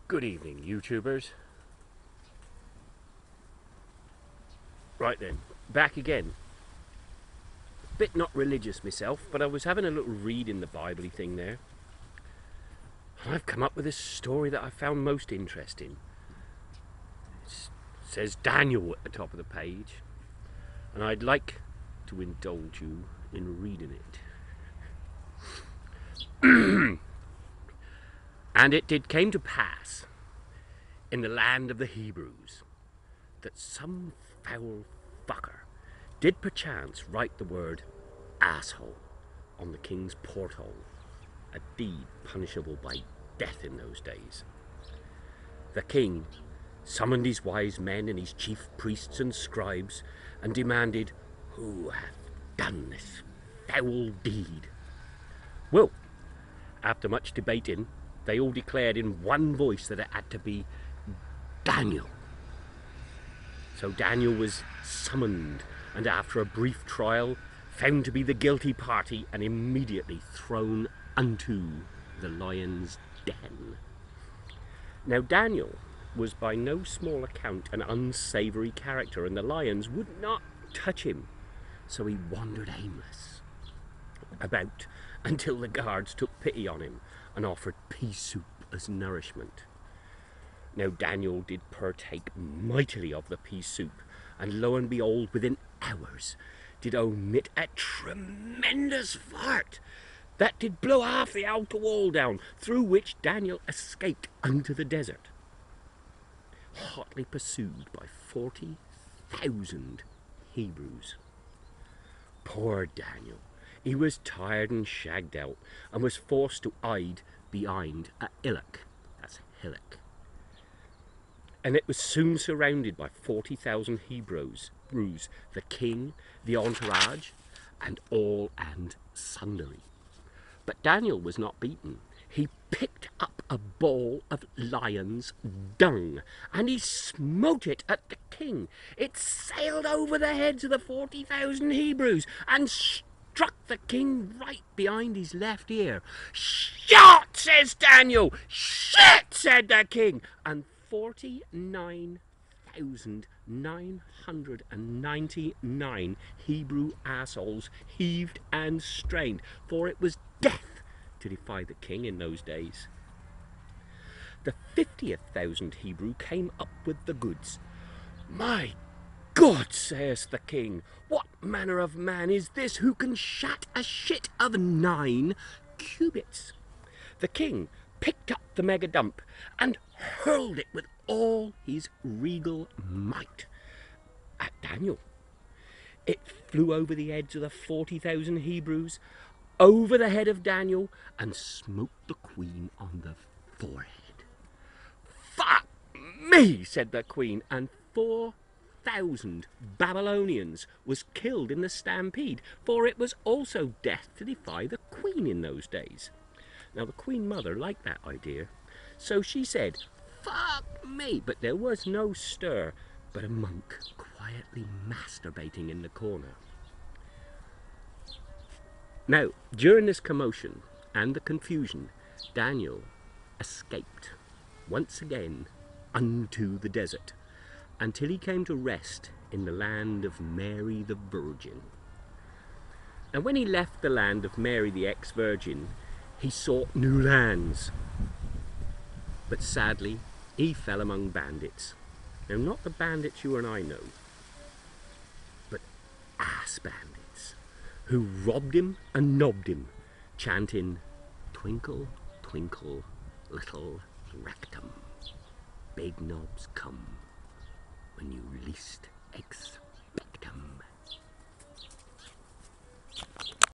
Good evening, YouTubers. Right then, back again. Bit not religious myself, but I was having a little read in the Bible-y thing there. I've come up with a story that I found most interesting. It says Daniel at the top of the page, and I'd like to indulge you in reading it. And it did came to pass in the land of the Hebrews that some foul fucker did perchance write the word asshole on the king's porthole, a deed punishable by death in those days. The king summoned his wise men and his chief priests and scribes and demanded, "Who hath done this foul deed?" Well, after much debating, they all declared in one voice that it had to be Daniel. So Daniel was summoned, and after a brief trial, found to be the guilty party and immediately thrown unto the lion's den. Now Daniel was by no small account an unsavoury character, and the lions would not touch him, so he wandered aimless about until the guards took pity on him and offered pea soup as nourishment. Now Daniel did partake mightily of the pea soup, and lo and behold, within hours did omit a tremendous fart that did blow half the outer wall down, through which Daniel escaped unto the desert, hotly pursued by 40,000 Hebrews. Poor Daniel, he was tired and shagged out, and was forced to hide behind a hillock. That's hillock. And it was soon surrounded by 40,000 Hebrews, the king, the entourage, and all and sundry. But Daniel was not beaten. He picked up a ball of lion's dung, and he smote it at the king. It sailed over the heads of the 40,000 Hebrews, and struck the king right behind his left ear. "Shot!" says Daniel. "Shit!" said the king. And 49,999 Hebrew assholes heaved and strained, for it was death to defy the king in those days. The 50th Hebrew came up with the goods. "My God," says the king, "what manner of man is this who can shat a shit of 9 cubits? The king picked up the mega dump and hurled it with all his regal might at Daniel. It flew over the heads of the 40,000 Hebrews, over the head of Daniel, and smote the queen on the forehead. "Fuck me," said the queen, and 4,000 Babylonians was killed in the stampede, for it was also death to defy the queen in those days. Now the queen mother liked that idea, so she said, "Fuck me," but there was no stir, but a monk quietly masturbating in the corner. Now, during this commotion and the confusion, Daniel escaped once again unto the desert, until he came to rest in the land of Mary the Virgin. And when he left the land of Mary the ex-virgin, he sought new lands. But sadly, he fell among bandits. Now, not the bandits you and I know, but ass bandits, who robbed him and nobbed him, chanting, "Twinkle, twinkle, little rectum, big knobs come when you least expect."